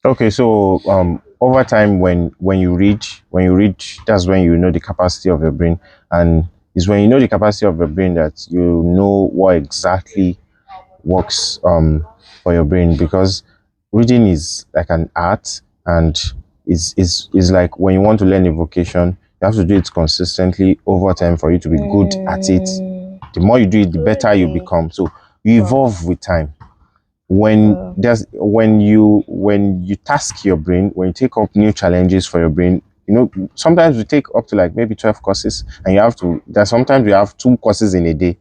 Okay, so over time when you read, that's when you know the capacity of your brain, and it's when you know the capacity of your brain that you know what exactly works for your brain, because reading is like an art, and is like when you want to learn a vocation, you have to do it consistently over time for you to be good at it. The more you do it, the better you Really? become. So you evolve with time. When you task your brain, when you take up new challenges for your brain, sometimes we take up to like maybe 12 courses, and you have to there's sometimes we have 2 courses in a day.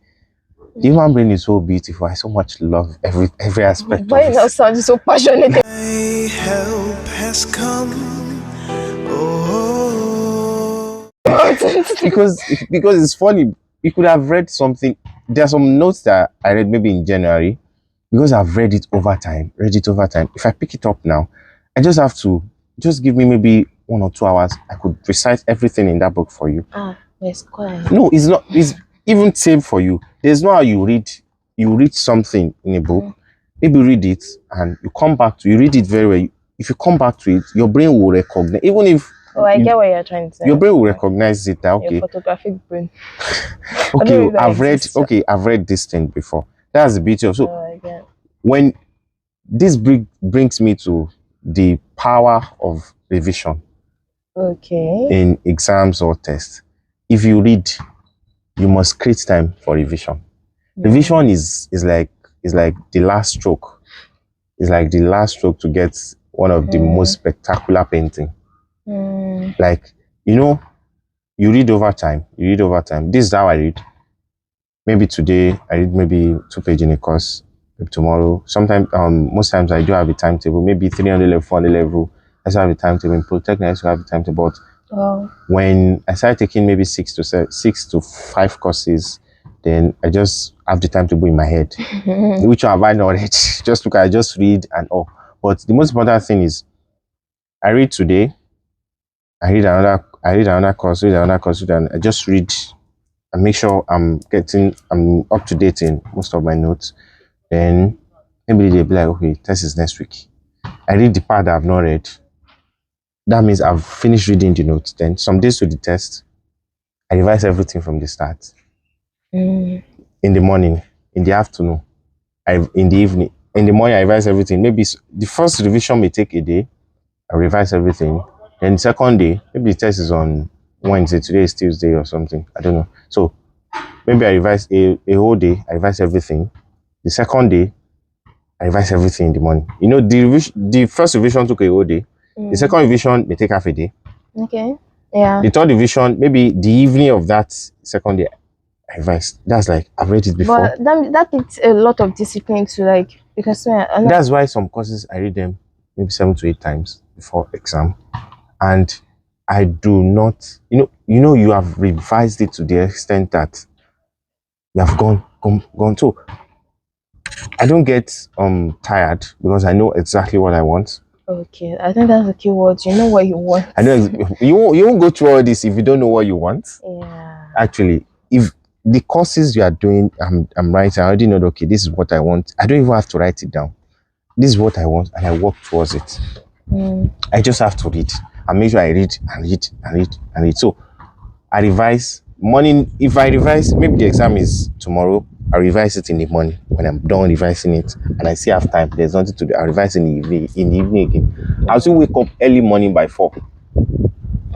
The human brain is so beautiful. I so much love every aspect Why of you it. not sound so passionate? My help has come. Oh, Because it's funny. You could have read something. There are some notes that I read maybe in January, because I've read it over time. If I pick it up now, I just have to just give me maybe 1 or 2 hours. I could recite everything in that book for you. It's quiet. No, it's not. It's even same for you. There's no how you read something in a book, maybe read it and you come back to you read it very well. If you come back to it, your brain will recognize, even if Oh, I you, get what you're trying to say. your brain will recognize it that Your okay, photographic brain. I don't okay, know if that exists. I've read this thing before. That's the beauty of, so Oh, I get. when this brings me to the power of revision Okay. in exams or tests. If you read, you must create time for revision. Revision is like the last stroke. It's like the last stroke to get one of the most spectacular painting. Like, you read over time. This is how I read. Maybe today I read maybe 2 pages in a course. Maybe tomorrow. Sometimes, most times I do have a timetable. Maybe 300 level, 400 level. I still have a timetable. In Protect, I still have a timetable. But Wow. when I started taking maybe 6 to 5 courses, then I just have the timetable in my head. Which one have I not read? I just read and all. But the most important thing is, I read today, read another course, and I just read and make sure I'm up to date in most of my notes. Then maybe they'll be like, okay, test is next week. I read the part that I've not read. That means I've finished reading the notes. Then some days to the test, I revise everything from the start. In the morning, in the afternoon, in the evening. In the morning, I revise everything. Maybe the first revision may take a day. I revise everything. Then the second day, maybe the test is on Wednesday. Today is Tuesday or something. I don't know. So maybe I revise a whole day. I revise everything. The second day, I revise everything in the morning. The first revision took a whole day. The second revision may take half a day. Okay. Yeah. The third revision, maybe the evening of that second day, I revised. That's like, I've read it before. But that takes a lot of discipline to like, because That's why some courses I read them maybe 7 to 8 times before exam, and I do not. You have revised it to the extent that you have gone. So I don't get tired because I know exactly what I want. Okay, I think that's the key word. You know what you want. I know you won't go through all this if you don't know what you want. Yeah. Actually, if the courses you are doing, I'm writing, I already know, okay, this is what I want. I don't even have to write it down. This is what I want, and I work towards it. I just have to read and make sure I read and read and read and read. So I revise morning. If I revise, maybe the exam is tomorrow, I revise it in the morning when I'm done revising it and I still have time. There's nothing to do. I revise in the evening again. I'll still wake up early morning by 4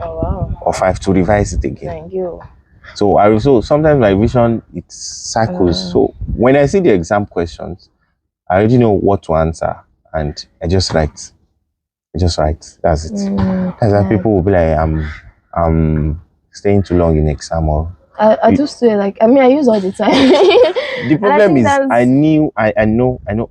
Oh wow. or 5 to revise it again. Thank you. So sometimes my revision, it cycles. So when I see the exam questions, I already know what to answer and I just write. That's it. That's why people will be like, I'm staying too long in exam, or I do say, like, I mean, I use all the time. the problem is that's... I know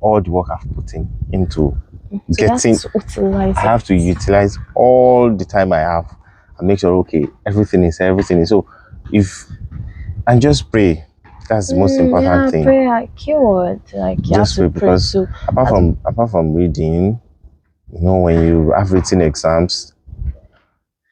all the work I've put into So getting. utilize I have to utilize all the time I have and make sure, okay, everything is. So if and just pray. That's the most important thing. Prayer keyword, like you Just have pray, to pray because too. apart from reading, when you have written exams,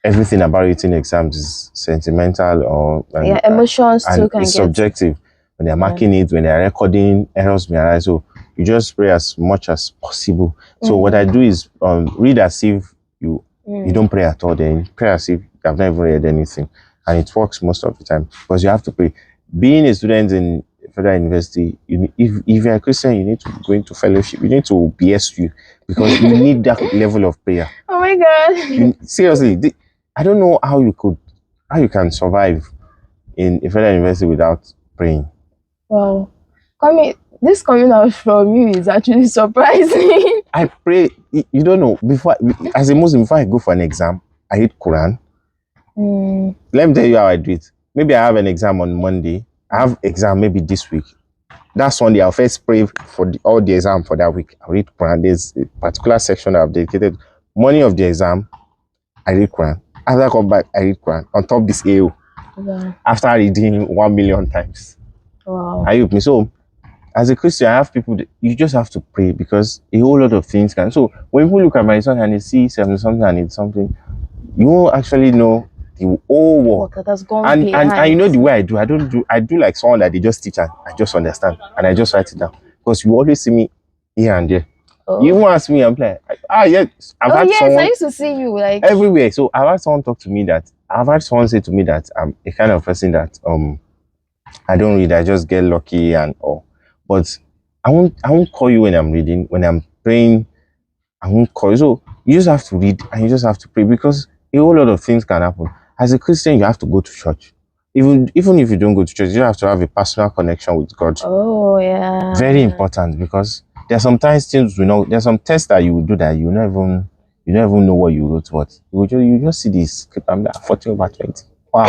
everything about written exams is sentimental, or Emotions and too can it's get subjective. When they're marking it, when they're recording, errors may arise. So you just pray as much as possible. So what I do is read as if you don't pray at all, then pray as if I've never read anything. And it works most of the time because you have to pray. Being a student in federal university, if you're a Christian, you need to go into fellowship. You need to BSU because you need that level of prayer. Oh my God. Seriously, I don't know how you can survive in a federal university without praying. Wow. This coming out from you is actually surprising. I pray. You don't know, as a Muslim, before I go for an exam, I read Quran. Let me tell you how I do it. Maybe I have an exam on Monday. I have exam maybe this week. That Sunday, I'll first pray for all the exam for that week. I read Quran. There's a particular section I've dedicated. Morning of the exam, I read Quran. After I come back, I read Quran. On top this AO. Wow. After reading 1 million times. Wow. Are you with me? So, as a Christian, I have people you just have to pray because a whole lot of things can. So, when people look at my son and they see something and it's something, you won't actually know the whole work. That has gone and you know the way I do. I do like someone that they just teach and I just understand and I just write it down. Because you always see me here and there. Oh. You won't ask me, I'm like, yes. I used to see you like everywhere. So I've had someone say to me that I'm a kind of person that I don't read, I just get lucky and all. But I won't call you when I'm reading. When I'm praying, I won't call you. So you just have to read and you just have to pray because a whole lot of things can happen. As a Christian, you have to go to church. Even if you don't go to church, you have to have a personal connection with God. Oh yeah. Very important because there are sometimes things there's some tests that you will do that you don't even know what you wrote. What you just see this script. I'm like 40/20. Wow.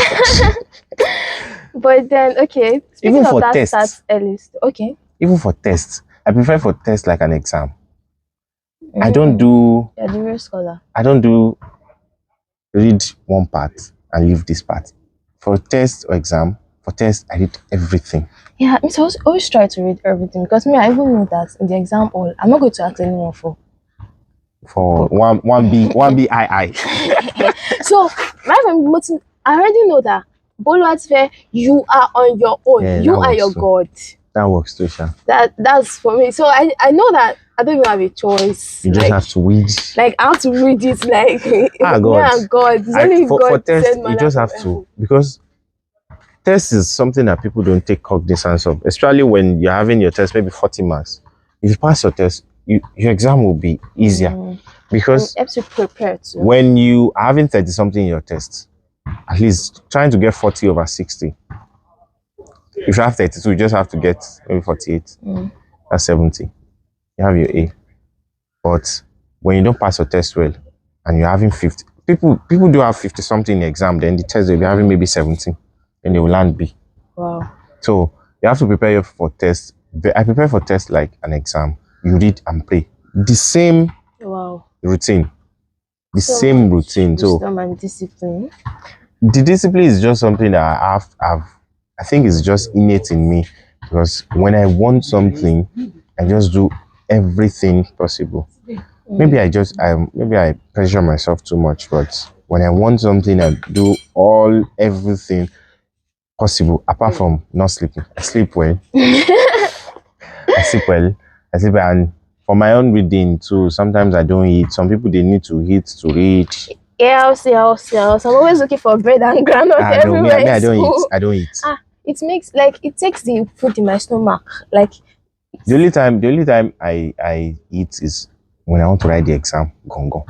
But then okay. Even for tests. That's early. Okay. Even for tests, I prefer for tests like an exam. I don't do. You're the real scholar. I don't do read one part and leave this part. For test or exam, I read everything. Yeah, I always try to read everything because I even know that in the exam hall, I'm not going to ask anyone for one B II. So my friend, I already know that Boluatfe, you are on your own. Yeah, you are your God. That works too, Sha. That's for me. So I know that I don't even have a choice. You just have to read. Like I have to read it like God. God. It's only for God test, you just have to because test is something that people don't take cognizance of, especially when you're having your test, maybe 40 marks. If you pass your test, your exam will be easier because helps you prepare too. When you are having 30 something in your test, at least trying to get 40/60. If you have 32, you just have to get maybe 48. That's 70. You have your A. But when you don't pass your test well and you're having 50, people do have 50 something in the exam, then the test they'll be having maybe 17, and they will land B. Wow. So you have to prepare for tests. I prepare for tests like an exam. You read and pray. The same routine. Same routine. So and discipline. The discipline is just something that I think it's just innate in me because when I want something, I just do everything possible. Maybe I pressure myself too much, but when I want something, I do everything possible apart from not sleeping. I sleep well. I sleep well, and for my own reading too, sometimes I don't eat. Some people, they need to eat to read. Yeah, I'll see. I'm always looking for bread and groundnut everywhere. I don't eat. It takes the food in my stomach. Like the only time I eat is when I want to write the exam. Gongo.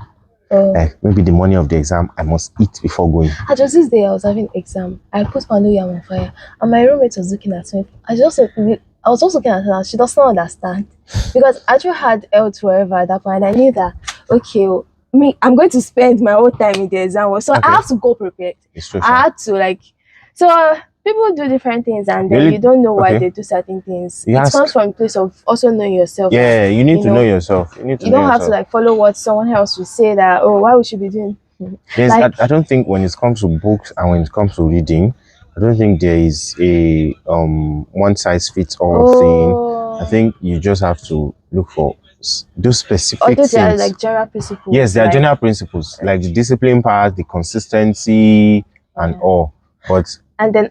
Like maybe the morning of the exam, I must eat before going. Just this day I was having exam. I put Pando Yam on fire, and my roommate was looking at me. I was also looking at her. She does not understand because I actually had health wherever at that point. And I knew that I'm going to spend my whole time in the exam, so I have to go prepared. I had to people do different things, and then you don't know why they do certain things. It comes from a place of also knowing yourself. Yeah, you need to know yourself. You don't have to follow what someone else will say that why we should be doing. I don't think when it comes to books and when it comes to reading, I don't think there is a one size fits all thing. I think you just have to look for those specific things. There are like general principles. Yes, there are general principles like the discipline part, the consistency, and all. And then,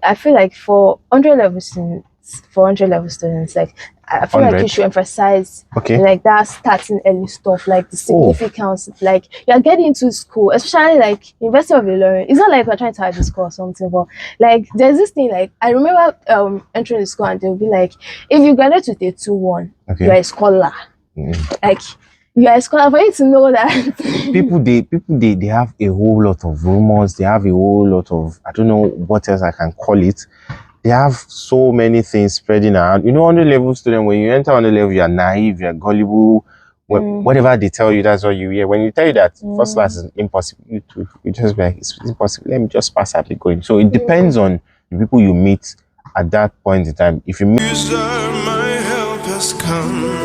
I feel like for 100 levels in for 100 level students. Like, I feel like you 100. should emphasize Okay. like that starting early stuff, like the Oh, significance. Like, you're getting into school, especially like University of Ilorin. It's not like we're trying to hide the school or something, but like there's this thing. Like, I remember entering the school and they'll be like, if you graduate with a 2-1, you're okay. a scholar. Mm. Like, you are a scholar, for you to know that. People they have a whole lot of rumors. They have a whole lot of, I don't know what else I can call it. They have so many things spreading around. You know, on the level student, when you enter on the level, you're naive, you're gullible. Whatever they tell you, that's what you hear. When you tell you that first class is impossible, you just be like, it's impossible. Let me just pass and be going. So it depends on the people you meet at that point in time. If you meet My help has come.